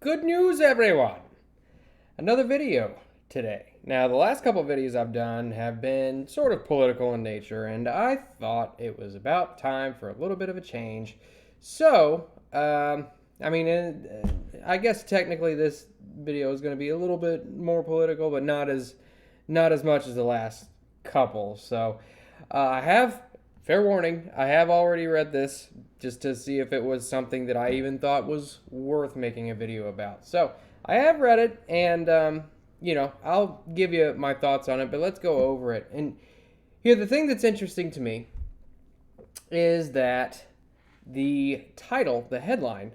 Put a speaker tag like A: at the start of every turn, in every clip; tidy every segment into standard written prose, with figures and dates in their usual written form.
A: Good news, everyone! Another video today. Now, the last couple of videos I've done have been sort of political in nature, and I thought it was about time for a little bit of a change. So, I guess technically this video is going to be a little bit more political, but not as much as the last couple. So, I have, fair warning, I have already read this just to see if it was something that I even thought was worth making a video about. So, I have read it, and, I'll give you my thoughts on it, but let's go over it. And here, the thing that's interesting to me is that the title, the headline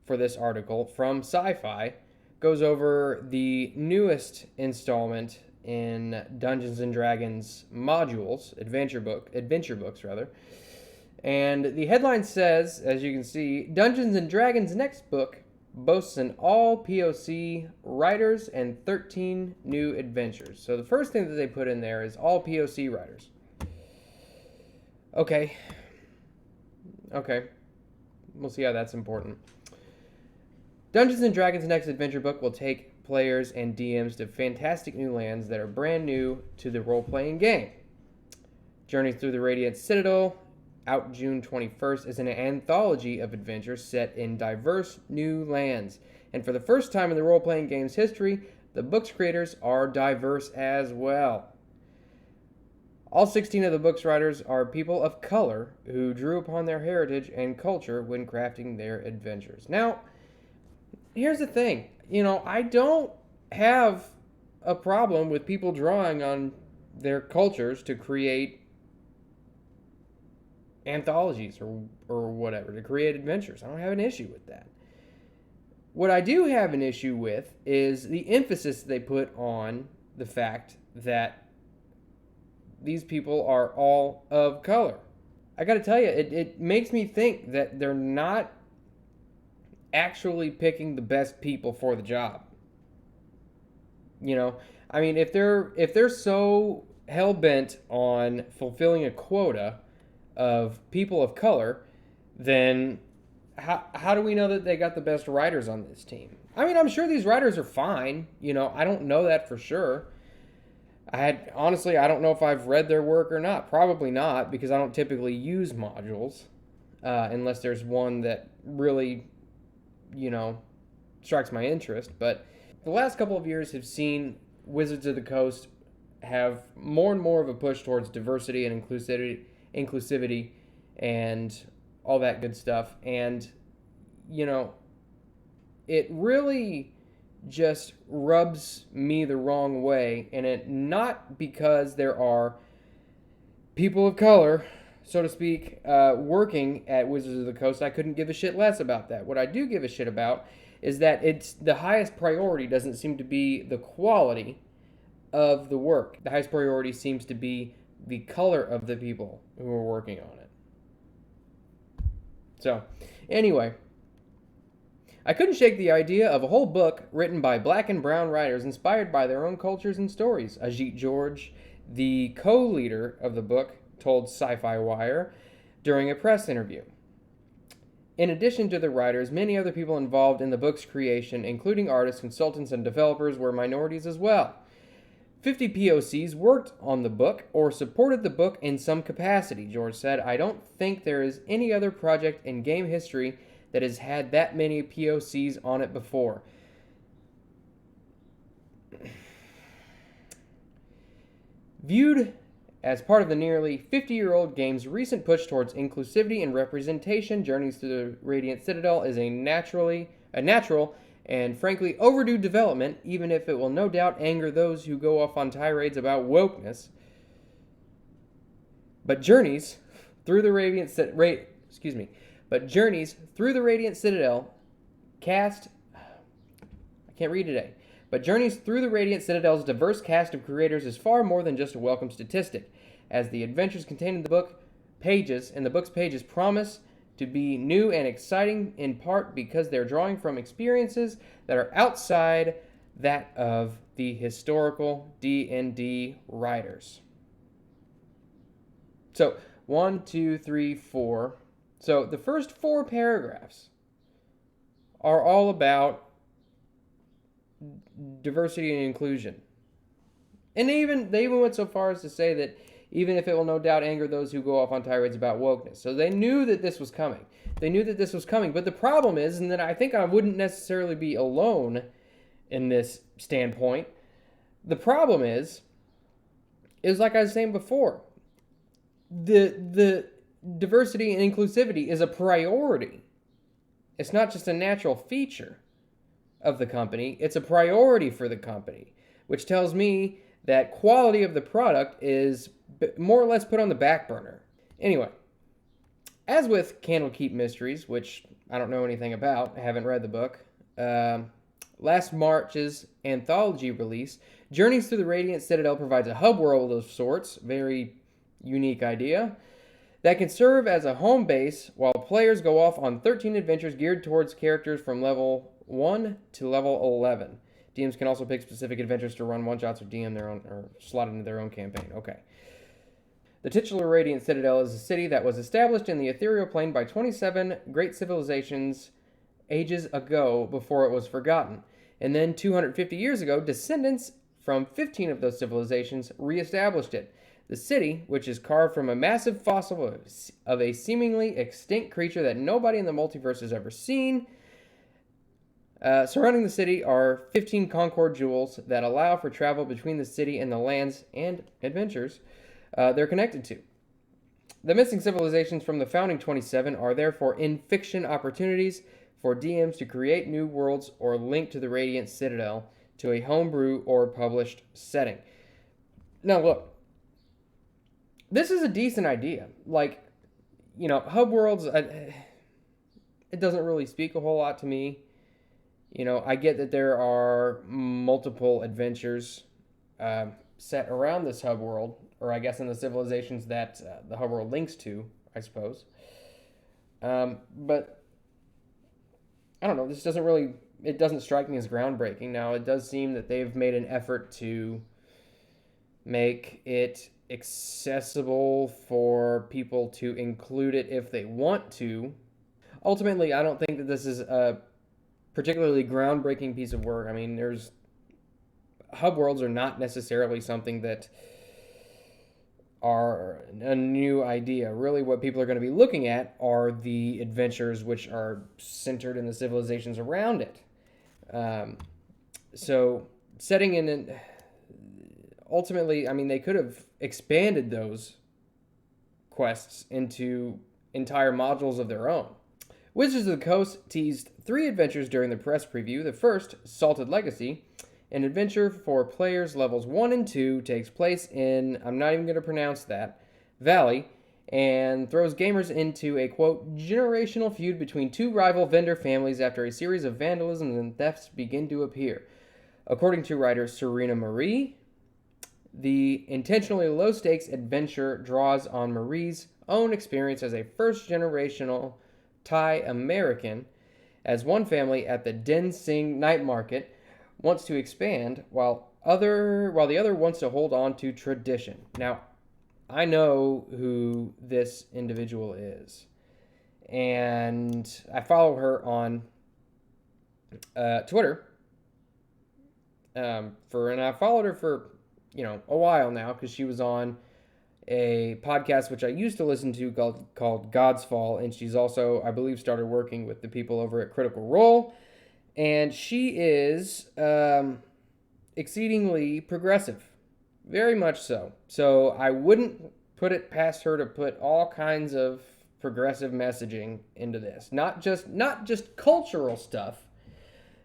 A: for this article from SyFy goes over the newest installment in Dungeons and Dragons modules, adventure books rather. And the headline says, as you can see, Dungeons and Dragons' next book boasts an all POC writers and 13 new adventures. So the first thing that they put in there is all POC writers. Okay. We'll see how that's important. Dungeons and Dragons' next adventure book will take players and DMs to fantastic new lands that are brand new to the role-playing game. Journeys Through the Radiant Citadel, out June 21st, is an anthology of adventures set in diverse new lands. And for the first time in the role-playing game's history, the book's creators are diverse as well. All 16 of the book's writers are people of color who drew upon their heritage and culture when crafting their adventures. Now, here's the thing. I don't have a problem with people drawing on their cultures to create anthologies or whatever, to create adventures. I don't have an issue with that. What I do have an issue with is the emphasis they put on the fact that these people are all of color. I gotta tell you, it makes me think that they're not actually picking the best people for the job. If they're so hell-bent on fulfilling a quota of people of color, then how do we know that they got the best writers on this team? I'm sure these writers are fine. I don't know that for sure. I don't know if I've read their work or not. Probably not, because I don't typically use modules unless there's one that really strikes my interest. But the last couple of years have seen Wizards of the Coast have more and more of a push towards diversity and inclusivity and all that good stuff. And, it really just rubs me the wrong way. And it not because there are people of color, so to speak, working at Wizards of the Coast. I couldn't give a shit less about that. What I do give a shit about is that it's the highest priority doesn't seem to be the quality of the work. The highest priority seems to be the color of the people who are working on it. So, anyway, I couldn't shake the idea of a whole book written by black and brown writers inspired by their own cultures and stories. Ajit George, the co-leader of the book, told SyFy Wire during a press interview. In addition to the writers, many other people involved in the book's creation, including artists, consultants, and developers, were minorities as well. 50 POCs worked on the book or supported the book in some capacity, George said. I don't think there is any other project in game history that has had that many POCs on it before. Viewed as part of the nearly 50-year-old game's recent push towards inclusivity and representation, Journeys Through the Radiant Citadel is a natural and frankly overdue development, even if it will no doubt anger those who go off on tirades about wokeness. But Journeys Through the Radiant Citadel cast... I can't read today. But Journeys Through the Radiant Citadel's diverse cast of creators is far more than just a welcome statistic, as the adventures contained in the book's pages promise to be new and exciting, in part because they're drawing from experiences that are outside that of the historical D&D writers. So, 1, 2, 3, 4. So, the first 4 paragraphs are all about diversity and inclusion. And they even went so far as to say that even if it will no doubt anger those who go off on tirades about wokeness. So they knew that this was coming. But the problem is, and that I think I wouldn't necessarily be alone in this standpoint, the problem is like I was saying before, the diversity and inclusivity is a priority. It's not just a natural feature of the company, it's a priority for the company, which tells me that quality of the product is more or less put on the back burner. Anyway, as with Candlekeep Mysteries, which I don't know anything about, I haven't read the book, last March's anthology release, Journeys Through the Radiant Citadel provides a hub world of sorts, very unique idea, that can serve as a home base while players go off on 13 adventures geared towards characters from level 1 to level 11. DMs can also pick specific adventures to run one-shots or DM their own, or slot into their own campaign. Okay. The titular Radiant Citadel is a city that was established in the ethereal plane by 27 great civilizations ages ago before it was forgotten. And then 250 years ago, descendants from 15 of those civilizations reestablished it. The city, which is carved from a massive fossil of a seemingly extinct creature that nobody in the multiverse has ever seen. Surrounding the city are 15 Concord jewels that allow for travel between the city and the lands and adventures they're connected to. The missing civilizations from the founding 27 are therefore in-fiction opportunities for DMs to create new worlds or link to the Radiant Citadel to a homebrew or published setting. Now look, this is a decent idea. Like, you know, hub worlds, it doesn't really speak a whole lot to me. You know, I get that there are multiple adventures set around this hub world, or I guess in the civilizations that the hub world links to, I suppose. But I don't know, this it doesn't strike me as groundbreaking. Now, it does seem that they've made an effort to make it accessible for people to include it if they want to. Ultimately, I don't think that this is a particularly groundbreaking piece of work. I mean, hub worlds are not necessarily something that are a new idea. Really, what people are going to be looking at are the adventures which are centered in the civilizations around it. So, setting in ultimately, I mean, they could have expanded those quests into entire modules of their own. Wizards of the Coast teased 3 adventures during the press preview. The first, Salted Legacy, an adventure for players levels 1 and 2, takes place in, I'm not even going to pronounce that, Valley, and throws gamers into a, quote, generational feud between 2 rival vendor families after a series of vandalisms and thefts begin to appear. According to writer Serena Marie, the intentionally low-stakes adventure draws on Marie's own experience as a first-generational Thai American, as one family at the Den Sing night market wants to expand while the other wants to hold on to tradition. Now, I know who this individual is, and I follow her on Twitter. And I followed her for a while now because she was on a podcast which I used to listen to called God's Fall, and she's also, I believe, started working with the people over at Critical Role, and she is exceedingly progressive, very much so. So I wouldn't put it past her to put all kinds of progressive messaging into this, not just cultural stuff.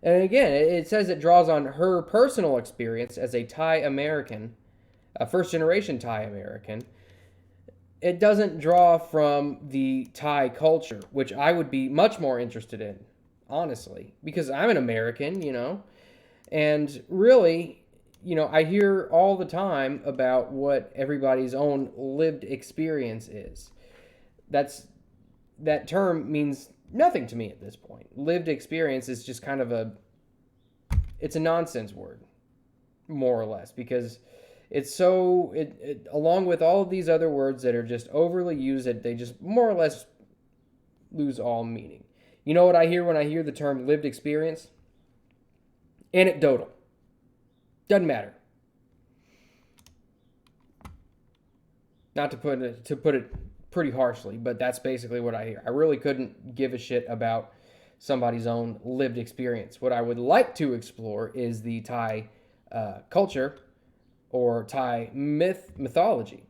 A: And again, it says it draws on her personal experience as a Thai American, a first-generation Thai American. It doesn't draw from the Thai culture, which I would be much more interested in, honestly, because I'm an American, and really, I hear all the time about what everybody's own lived experience is. That term means nothing to me at this point. Lived experience is just kind of it's a nonsense word, more or less, because it's so, along with all of these other words that are just overly used, that they just more or less lose all meaning. You know what I hear when I hear the term lived experience? Anecdotal. Doesn't matter. Not to put it pretty harshly, but that's basically what I hear. I really couldn't give a shit about somebody's own lived experience. What I would like to explore is the Thai culture or Thai mythology.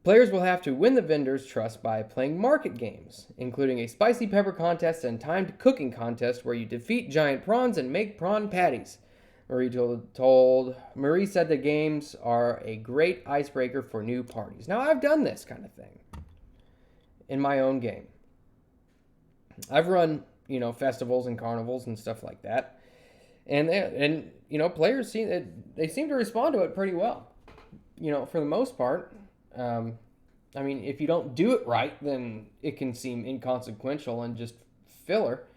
A: Players will have to win the vendor's trust by playing market games, including a spicy pepper contest and timed cooking contest where you defeat giant prawns and make prawn patties. Marie said the games are a great icebreaker for new parties. Now, I've done this kind of thing in my own game. I've run, festivals and carnivals and stuff like that. And players seem to respond to it pretty well. For the most part. If you don't do it right, then it can seem inconsequential and just filler.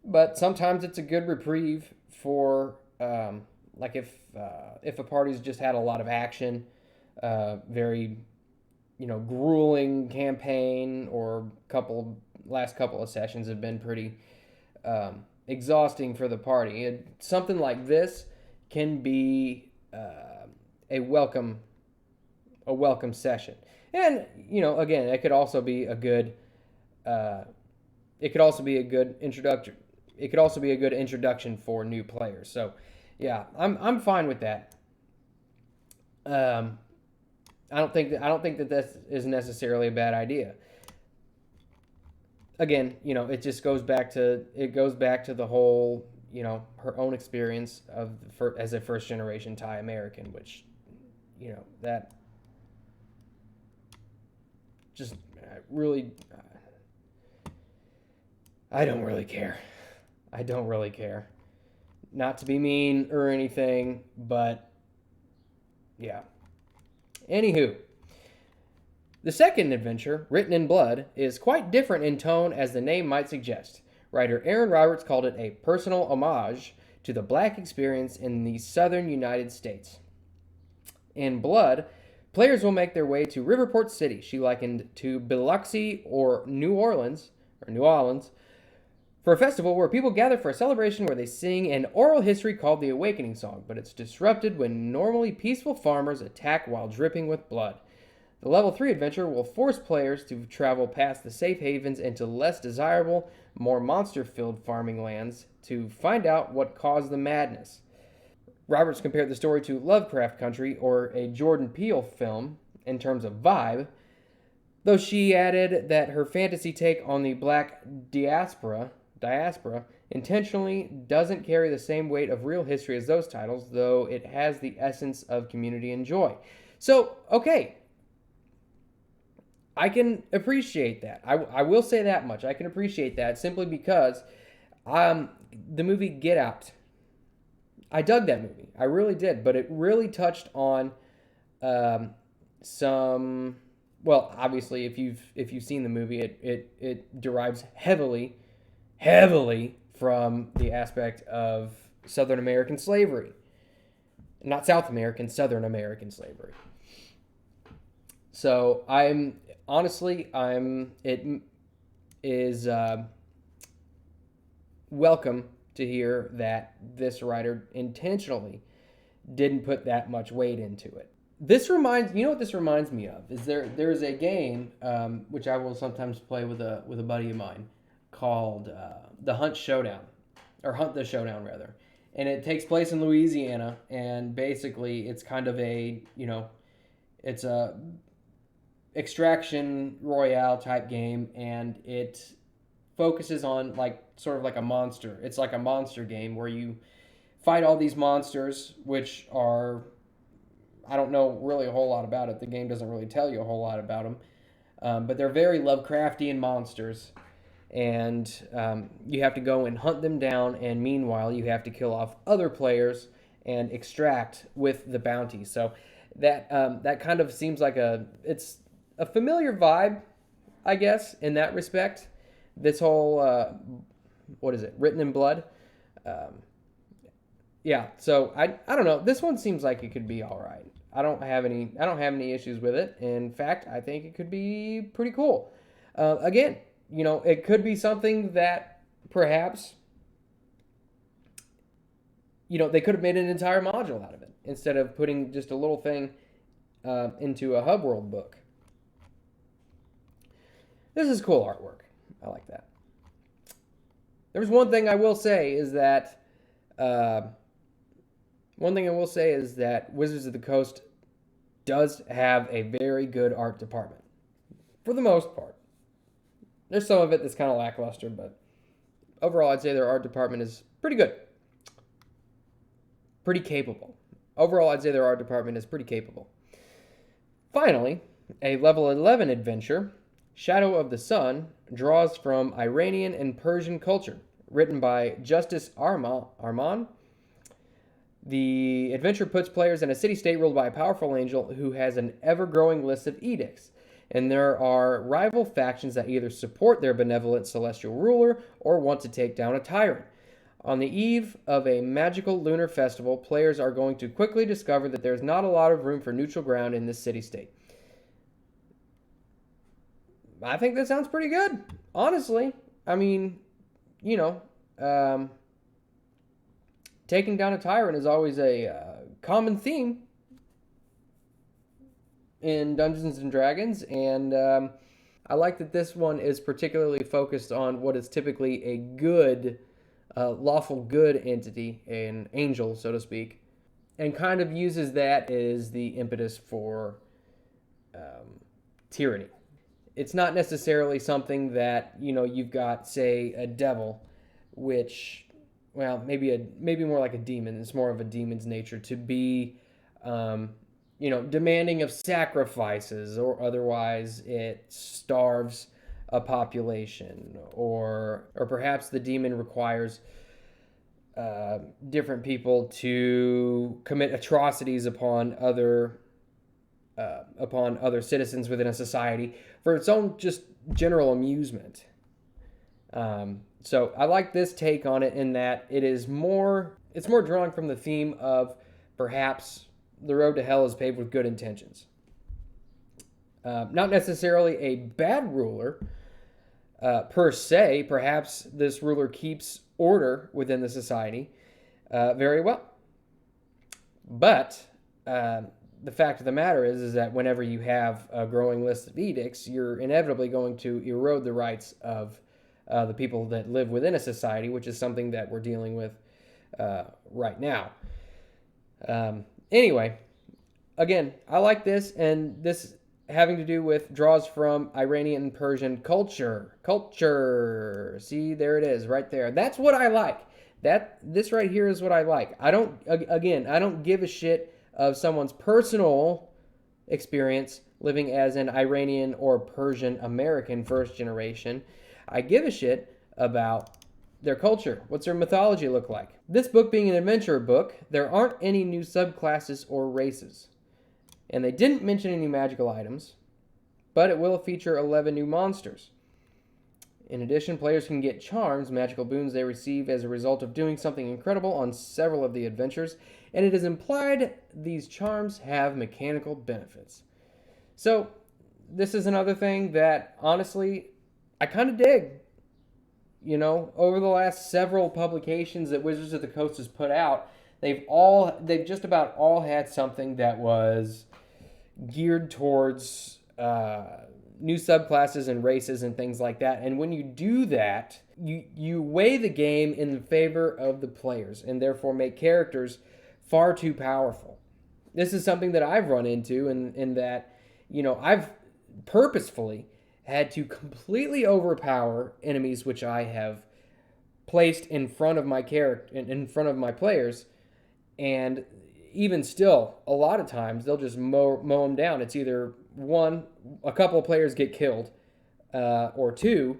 A: But sometimes it's a good reprieve for, if a party's just had a lot of action, very, grueling campaign, or last couple of sessions have been pretty exhausting for the party. Something like this can be a welcome session. And, again, it could also be a good introduction. It could also be a good introduction for new players. So, yeah, I'm fine with that. I don't think that this is necessarily a bad idea. Again, it just goes back to the whole, her own experience as a first generation Thai American, which, that just really, I don't really care. Not to be mean or anything, but yeah. Anywho, the second adventure, Written in Blood, is quite different in tone as the name might suggest. Writer Aaron Roberts called it a personal homage to the Black experience in the southern United States. In Blood, players will make their way to Riverport City, she likened to Biloxi or New Orleans, for a festival where people gather for a celebration where they sing an oral history called the Awakening Song, but it's disrupted when normally peaceful farmers attack while dripping with blood. The Level 3 adventure will force players to travel past the safe havens into less desirable, more monster-filled farming lands to find out what caused the madness. Roberts compared the story to Lovecraft Country or a Jordan Peele film in terms of vibe, though she added that her fantasy take on the Black diaspora intentionally doesn't carry the same weight of real history as those titles, though it has the essence of community and joy. So, okay, I can appreciate that. I will say that much. I can appreciate that simply because the movie Get Out, I dug that movie. I really did, but it really touched on some. Well, obviously, if you've seen the movie, it derives heavily from the aspect of Southern American slavery, not South American, Southern American slavery. So it is welcome to hear that this writer intentionally didn't put that much weight into it. This reminds me of is there is a game which I will sometimes play with a buddy of mine called the Hunt the Showdown rather, and it takes place in Louisiana, and basically it's kind of it's a extraction royale type game, and it focuses on sort of like a monster. It's like a monster game where you fight all these monsters, which are, I don't know really a whole lot about it. The game doesn't really tell you a whole lot about them, but they're very Lovecraftian monsters, and you have to go and hunt them down, and meanwhile you have to kill off other players and extract with the bounty. So that kind of seems like it's a familiar vibe, I guess, in that respect. This whole Written in Blood. Yeah, so I don't know. This one seems like it could be all right. I don't have any issues with it. In fact, I think it could be pretty cool. Again, it could be something that perhaps they could have made an entire module out of it instead of putting just a little thing into a hub world book. This is cool artwork. I like that. There's one thing I will say is that Wizards of the Coast does have a very good art department, for the most part. There's some of it that's kind of lackluster, but overall, I'd say their art department is pretty good. Pretty capable. Overall, I'd say their art department is pretty capable. Finally, a level 11 adventure, Shadow of the Sun, draws from Iranian and Persian culture, written by Justice Arman. The adventure puts players in a city-state ruled by a powerful angel who has an ever-growing list of edicts, and there are rival factions that either support their benevolent celestial ruler or want to take down a tyrant. On the eve of a magical lunar festival, players are going to quickly discover that there's not a lot of room for neutral ground in this city-state. I think that sounds pretty good, honestly. I mean, taking down a tyrant is always a common theme in Dungeons and Dragons, and I like that this one is particularly focused on what is typically a good, lawful good entity, an angel, so to speak, and kind of uses that as the impetus for tyranny. It's not necessarily something that, you've got, say, a devil, which, well, maybe more like a demon. It's more of a demon's nature to be, demanding of sacrifices, or otherwise it starves a population, or perhaps the demon requires different people to commit atrocities upon other citizens within a society for its own just general amusement. So I like this take on it in that it's more drawing from the theme of perhaps the road to hell is paved with good intentions. Not necessarily a bad ruler per se. Perhaps this ruler keeps order within the society very well. But the fact of the matter is that whenever you have a growing list of edicts, you're inevitably going to erode the rights of the people that live within a society, which is something that we're dealing with right now. Anyway, again, I like this, and this having to do with draws from Iranian and Persian culture. See, there it is, right there. That's what I like. This right here is what I like. I don't give a shit of someone's personal experience living as an Iranian or Persian American first generation. I give a shit about their culture. What's their mythology look like? This book being an adventure book, there aren't any new subclasses or races. And they didn't mention any magical items, but it will feature 11 new monsters. In addition, players can get charms, magical boons they receive as a result of doing something incredible on several of the adventures, and it is implied these charms have mechanical benefits. So, this is another thing that, honestly, I kind of dig. Over the last several publications that Wizards of the Coast has put out, they've just about all had something that was geared towards new subclasses and races and things like that. And when you do that, you weigh the game in favor of the players and therefore make characters far too powerful. This is something that I've run into in that, I've purposefully had to completely overpower enemies which I have placed in front of my in front of my players, and even still, a lot of times they'll just mow them down. It's either one, a couple of players get killed, or two,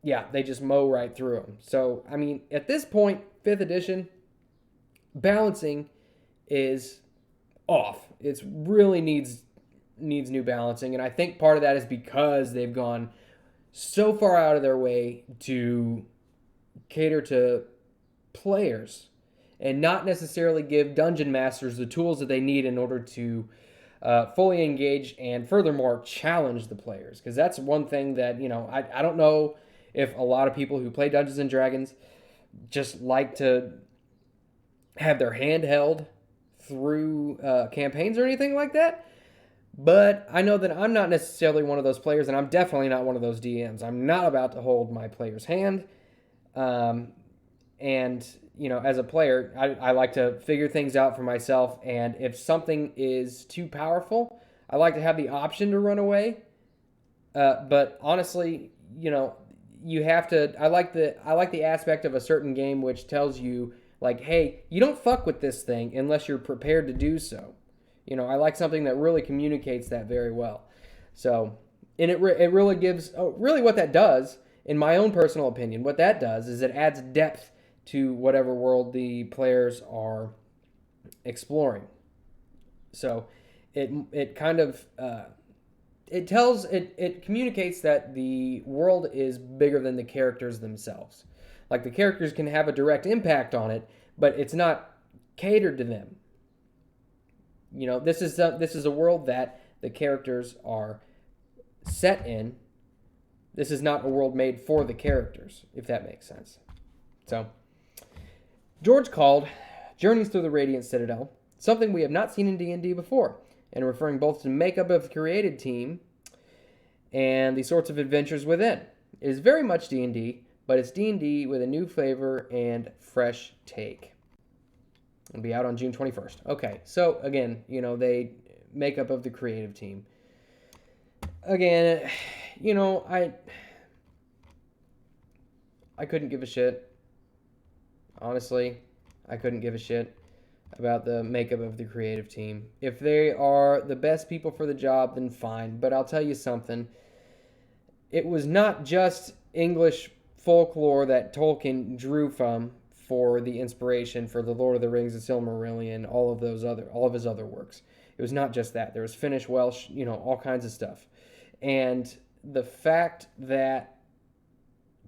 A: they just mow right through them. So, I mean, at this point, 5th edition, balancing is off. It really needs new balancing, and I think part of that is because they've gone so far out of their way to cater to players and not necessarily give dungeon masters the tools that they need in order to fully engage and furthermore challenge the players. Because that's one thing that, I don't know if a lot of people who play Dungeons and Dragons just like to have their hand held through campaigns or anything like that. But I know that I'm not necessarily one of those players, and I'm definitely not one of those DMs. I'm not about to hold my player's hand. And, as a player, I like to figure things out for myself. And if something is too powerful, I like to have the option to run away. But honestly, you have to. I like the aspect of a certain game which tells you, like, hey, you don't fuck with this thing unless you're prepared to do so. I like something that really communicates that very well. So, and it really gives, really what that does, in my own personal opinion, what that does is it adds depth to whatever world the players are exploring. So, it kind of, it communicates that the world is bigger than the characters themselves. Like, the characters can have a direct impact on it, but it's not catered to them. This is a world that the characters are set in. This is not a world made for the characters, if that makes sense. So, George called Journeys Through the Radiant Citadel something we have not seen in D&D before, and referring both to the makeup of the created team and the sorts of adventures within. It is very much D&D, but it's D&D with a new flavor and fresh take. It'll be out on June 21st. Okay, so again, they makeup of the creative team. Again, I couldn't give a shit. Honestly, I couldn't give a shit about the makeup of the creative team. If they are the best people for the job, then fine. But I'll tell you something. It was not just English folklore that Tolkien drew from for the inspiration for the Lord of the Rings, the Silmarillion, all of his other works. It was not just that. There was Finnish, Welsh, all kinds of stuff. And the fact that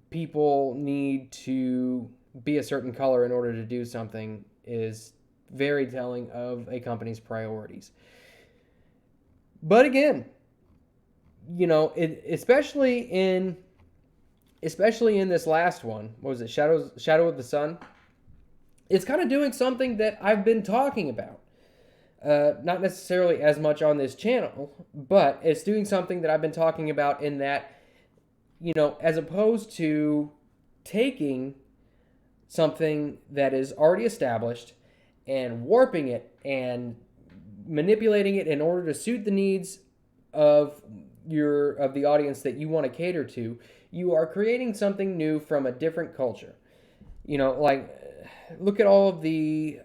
A: people need to be a certain color in order to do something is very telling of a company's priorities. But again, especially in this last one, what was it, Shadow of the Sun? It's kind of doing something that I've been talking about. Not necessarily as much on this channel, but it's doing something that I've been talking about in that, as opposed to taking something that is already established and warping it and manipulating it in order to suit the needs of the audience that you want to cater to, you are creating something new from a different culture. Like, look at all of the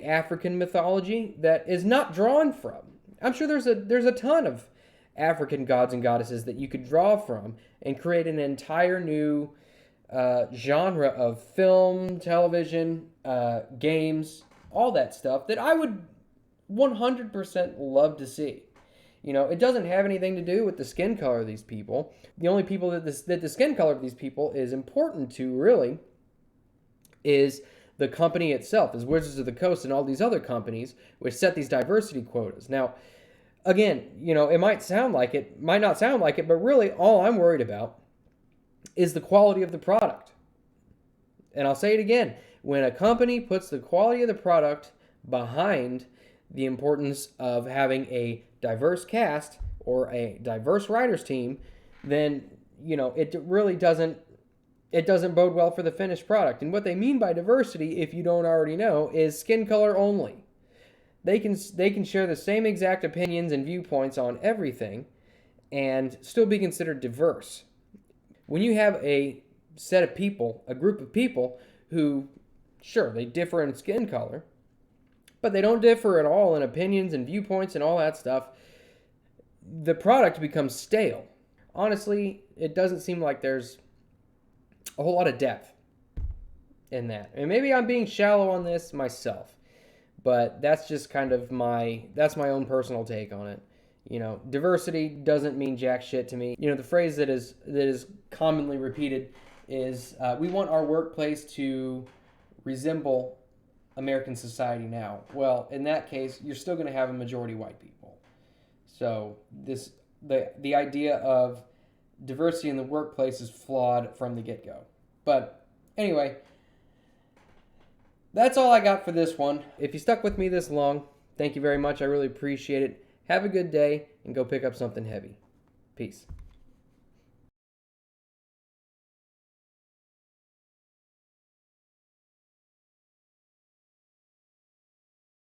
A: African mythology that is not drawn from. I'm sure there's a ton of African gods and goddesses that you could draw from and create an entire new genre of film, television, games, all that stuff that I would 100% love to see. It doesn't have anything to do with the skin color of these people. The only people that the skin color of these people is important to, really, is the company itself, is Wizards of the Coast and all these other companies which set these diversity quotas. Now, again, it might not sound like it, but really all I'm worried about is the quality of the product. And I'll say it again. When a company puts the quality of the product behind the importance of having a diverse cast or a diverse writers team, then, it really doesn't bode well for the finished product. And what they mean by diversity, if you don't already know, is skin color only. They can share the same exact opinions and viewpoints on everything and still be considered diverse. When you have a set of people, a group of people who, sure, they differ in skin color, but they don't differ at all in opinions and viewpoints and all that stuff, the product becomes stale. Honestly, it doesn't seem like there's a whole lot of depth in that. And maybe I'm being shallow on this myself, but that's just kind of my own personal take on it. Diversity doesn't mean jack shit to me. The phrase that is commonly repeated is, we want our workplace to resemble American society now. Well, in that case, you're still going to have a majority white people. So the idea of diversity in the workplace is flawed from the get-go. But anyway, That's all I got for this one. If you stuck with me this long, thank you very much. I really appreciate it. Have a good day and go pick up something heavy. Peace.